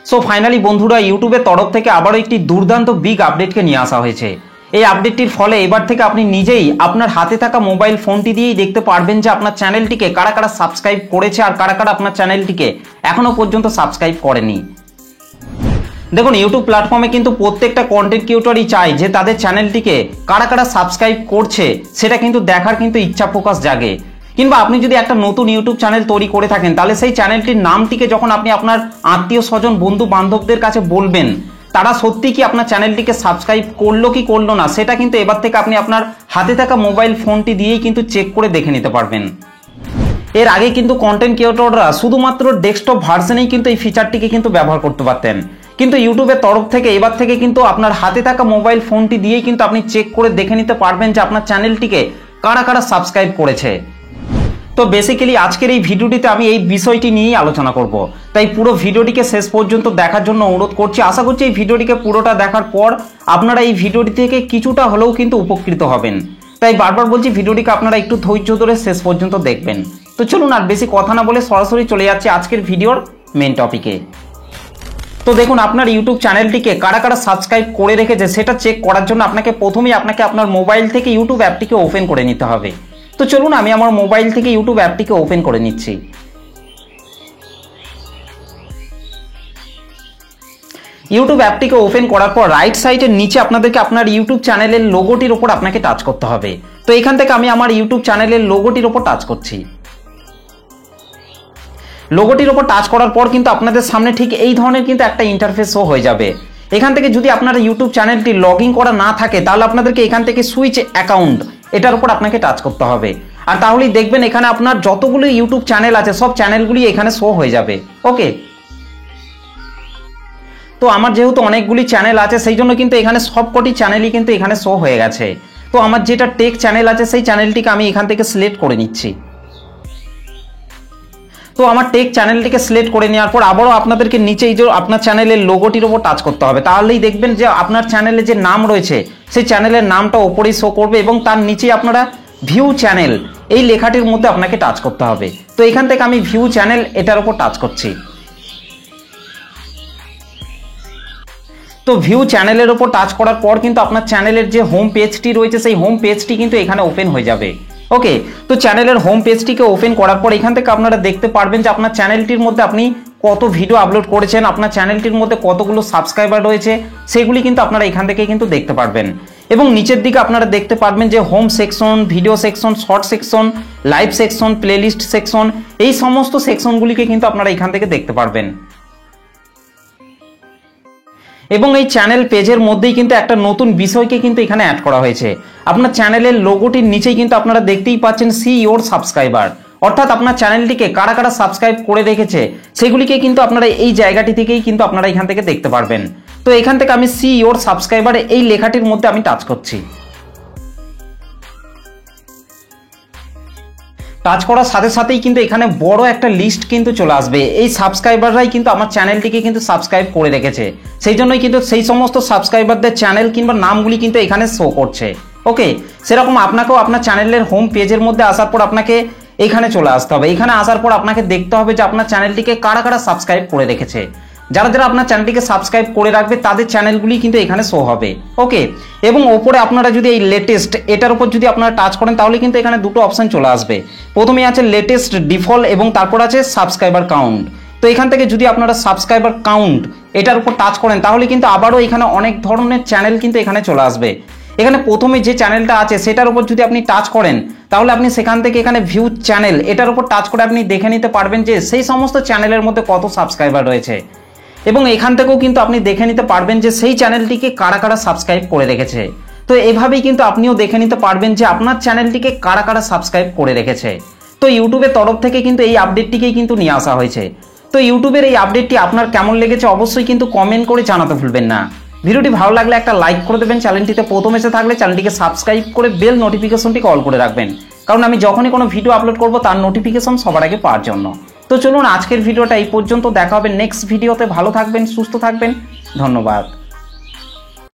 So finally বন্ধুরা ইউটিউবের তরফ থেকে আবারও একটি দুর্দান্ত বিগ আপডেটকে নিয়ে আসা হয়েছে। এই আপডেটটির ফলে এবার থেকে আপনি নিজেই আপনার হাতে থাকা মোবাইল ফোনটি দিয়েই দেখতে পারবেন যে আপনার চ্যানেলটিকে কারা কারা সাবস্ক্রাইব করেছে আর কারা কারা আপনার চ্যানেলটিকে এখনো পর্যন্ত সাবস্ক্রাইব করেনি। দেখুন ইউটিউব প্ল্যাটফর্মে কিন্তু প্রত্যেকটা কন্টেন্ট ক্রিয়েটরই চায় যে তাদের চ্যানেলটিকে কারা কারা সাবস্ক্রাইব করছে সেটা কিন্তু দেখার কিন্তু ইচ্ছা প্রকাশ জাগে। কিংবা আপনি যদি একটা নতুন ইউটিউব চ্যানেল তৈরি করে থাকেন তাহলে সেই চ্যানেলটির নামটিকে যখন আপনি আপনার আত্মীয় স্বজন বন্ধু বান্ধবদের কাছে বলবেন তারা সত্যি কি আপনার চ্যানেলটিকে সাবস্ক্রাইব করলো কি করলো না সেটা কিন্তু এবার থেকে আপনি আপনার হাতে থাকা মোবাইল ফোনটি দিয়েই কিন্তু চেক করে দেখে নিতে পারবেন। এর আগে কিন্তু কন্টেন্ট ক্রিয়েটররা শুধুমাত্র ডেস্কটপ ভার্সনেই কিন্তু এই ফিচারটিকে কিন্তু ব্যবহার করতে পারতেন, কিন্তু ইউটিউবের তরফ থেকে এবার থেকে কিন্তু আপনার হাতে থাকা মোবাইল ফোনটি দিয়েই কিন্তু আপনি চেক করে দেখে নিতে পারবেন যে আপনার চ্যানেলটিকে কারা কারা সাবস্ক্রাইব করেছে। তো বেসিক্যালি আজকের এই ভিডিওটিতে আমি এই বিষয়টি নিয়েই আলোচনা করব, তাই পুরো ভিডিওটিকে শেষ পর্যন্ত দেখার জন্য অনুরোধ করছি। আশা করছি এই ভিডিওটিকে পুরোটা দেখার পর আপনারা এই ভিডিওটি থেকে কিছুটা হলেও কিন্তু উপকৃত হবেন। তাই বারবার বলছি ভিডিওটিকে আপনারা একটু ধৈর্য ধরে শেষ পর্যন্ত দেখবেন। তো চলুন আর বেশি কথা না বলে সরাসরি চলে যাচ্ছে আজকের ভিডিওর মেন টপিকে। তো দেখুন আপনার ইউটিউব চ্যানেলটিকে কারা কারা সাবস্ক্রাইব করে রেখেছে সেটা চেক করার জন্য প্রথমেই আপনাকে আপনার মোবাইল থেকে ইউটিউব অ্যাপটিকে ওপেন করে নিতে হবে। তো চলুন আমি আমার মোবাইল থেকে ইউটিউব অ্যাপটিকে ওপেন করে নিচ্ছি। ইউটিউব অ্যাপটিকে ওপেন করার পর রাইট সাইডের নিচে আপনাদেরকে আপনার ইউটিউব চ্যানেলের লোগোটির ওপর আপনাকে টাচ করতে হবে। তো এখান থেকে আমি আমার ইউটিউব চ্যানেলের লোগোটির ওপর টাচ করছি। লোগোটির ওপর টাচ করার পর কিন্তু আপনাদের সামনে ঠিক এই ধরনের কিন্তু একটা ইন্টারফেস শো হয়ে যাবে। এখান থেকে যদি আপনার ইউটিউব চ্যানেলটি লগ ইন করা না থাকে তাহলে আপনাদেরকে এখান থেকে সুইচ অ্যাকাউন্ট এটার উপর আপনাকে টাচ করতে হবে। আর তাহলেই দেখবেন এখানে আপনার যতগুলো ইউটিউব চ্যানেল আছে সব চ্যানেলগুলি এখানে শো হয়ে যাবে। ওকে, তো আমার যেহেতু অনেকগুলি চ্যানেল আছে সেই জন্য কিন্তু এখানে সবকটি চ্যানেলই কিন্তু এখানে শো হয়ে গেছে। তো আমার যেটা টেক চ্যানেল আছে সেই চ্যানেলটিকে আমি এখান থেকে সিলেক্ট করে নিচ্ছি। তো আমার টেক চ্যানেলটিকে সিলেক্ট করে নেওয়ার পর আবারও আপনাদেরকে নিচে এই যে আপনার চ্যানেলের লোগোটির ওপর টাচ করতে হবে। তাহলেই দেখবেন যে আপনার চ্যানেলে যে নাম রয়েছে সেই চ্যানেলের নামটা ওপরেই শো করবে এবং তার নিচেই আপনারা ভিউ চ্যানেল এই লেখাটির মধ্যে আপনাকে টাচ করতে হবে। তো এখান থেকে আমি ভিউ চ্যানেল এটার উপর টাচ করছি। তো ভিউ চ্যানেলের উপর টাচ করার পর কিন্তু আপনার চ্যানেলের যে হোম পেজটি রয়েছে সেই হোম পেজটি কিন্তু এখানে ওপেন হয়ে যাবে। ওকে, তো চ্যানেলের হোম পেজটিকে ওপেন করার পর এখান থেকে আপনারা দেখতে পারবেন যে আপনার চ্যানেলটির মধ্যে আপনি কত ভিডিও আপলোড করেছেন, আপনার চ্যানেলটির মধ্যে কতগুলো সাবস্ক্রাইবার রয়েছে সেগুলি কিন্তু আপনারা এখান থেকে কিন্তু দেখতে পারবেন। এবং নিচের দিকে আপনারা দেখতে পারবেন যে home section, video section, short section, live section, playlist section, এই সমস্ত সেকশনগুলিকে কিন্তু আপনারা এখান থেকে দেখতে পারবেন। এবং এই চ্যানেল পেজের মধ্যেই কিন্তু একটা নতুন বিষয়কে কিন্তু এখানে অ্যাড করা হয়েছে। আপনার চ্যানেলের লোগোটির নিচেই কিন্তু আপনারা দেখতেই পাচ্ছেন সি ইওর সাবস্ক্রাইবার, অর্থাৎ আপনার চ্যানেলটিকে কারা কারা সাবস্ক্রাইব করে রেখেছে সেগুলিকে কিন্তু আপনারা এই জায়গাটি থেকেই কিন্তু আপনারা এখান থেকে দেখতে পারবেন। তো এখান থেকে আমি সি ইওর সাবস্ক্রাইবার এই লেখাটির মধ্যে আমি টাচ করছি। টাচ করার সাথে সাথেই কিন্তু এখানে বড় একটা লিস্ট কিন্তু চলে আসবে। এই সাবস্ক্রাইবাররাই কিন্তু আমার চ্যানেলটিকে কিন্তু সাবস্ক্রাইব করে রেখেছে, সেই জন্যই কিন্তু সেই সমস্ত সাবস্ক্রাইবারদের চ্যানেল কিংবা নামগুলি কিন্তু এখানে শো করছে। ওকে, সেরকম আপনাকেও আপনার চ্যানেলের হোম পেজের মধ্যে আসার পর আপনাকে এখানে চলে আসতে হবে। এখানে আসার পর আপনাকে দেখতে হবে যে আপনার চ্যানেলটিকে কারা কারা সাবস্ক্রাইব করে রেখেছে। যারা যারা আপনার চ্যানেলটিকে সাবস্ক্রাইব করে রাখবে তাদের চ্যানেলগুলি কিন্তু এখানে শো হবে। ওকে, এবং ওপরে আপনারা যদি এই লেটেস্ট এটার উপর যদি আপনারা টাচ করেন তাহলে কিন্তু এখানে দুটো অপশন চলে আসবে। প্রথমে আছে লেটেস্ট ডিফল্ট এবং তারপর আছে সাবস্ক্রাইবার কাউন্ট। তো এখান থেকে যদি আপনারা সাবস্ক্রাইবার কাউন্ট এটার উপর টাচ করেন তাহলে কিন্তু আবারও এখানে অনেক ধরনের চ্যানেল কিন্তু এখানে চলে আসবে। এখানে প্রথমে যে চ্যানেলটা আছে সেটার উপর যদি আপনি টাচ করেন তাহলে আপনি সেখান থেকে এখানে ভিউ চ্যানেল এটার উপর টাচ করে আপনি দেখে নিতে পারবেন যে সেই সমস্ত চ্যানেলের মধ্যে কত সাবস্ক্রাইবার রয়েছে। এবং এখান থেকেও কিন্তু আপনি দেখে নিতে পারবেন যে সেই চ্যানেলটিকে কারা কারা সাবস্ক্রাইব করে রেখেছে। তো এভাবেই কিন্তু আপনিও দেখে নিতে পারবেন যে আপনার চ্যানেলটিকে কারা কারা সাবস্ক্রাইব করে রেখেছে। তো ইউটিউবের তরফ থেকে কিন্তু এই আপডেটটিকেই কিন্তু নিয়ে আসা হয়েছে। তো ইউটিউবের এই আপডেটটি আপনার কেমন লেগেছে অবশ্যই কিন্তু কমেন্ট করে জানাতে ভুলবেন না। ভিডিওটি ভালো লাগলে একটা লাইক করে দেবেন, চ্যানেলটিতে প্রথম এসে থাকলে চ্যানেলটিকে সাবস্ক্রাইব করে বেল নোটিফিকেশনটিকে অল করে রাখবেন, কারণ আমি যখনই কোনো ভিডিও আপলোড করব তার নোটিফিকেশন সবার আগে পাওয়ার জন্য। তো চলুন আজকের ভিডিওটা এই পর্যন্ত, দেখা হবে নেক্সট ভিডিওতে। ভালো থাকবেন, সুস্থ থাকবেন, ধন্যবাদ।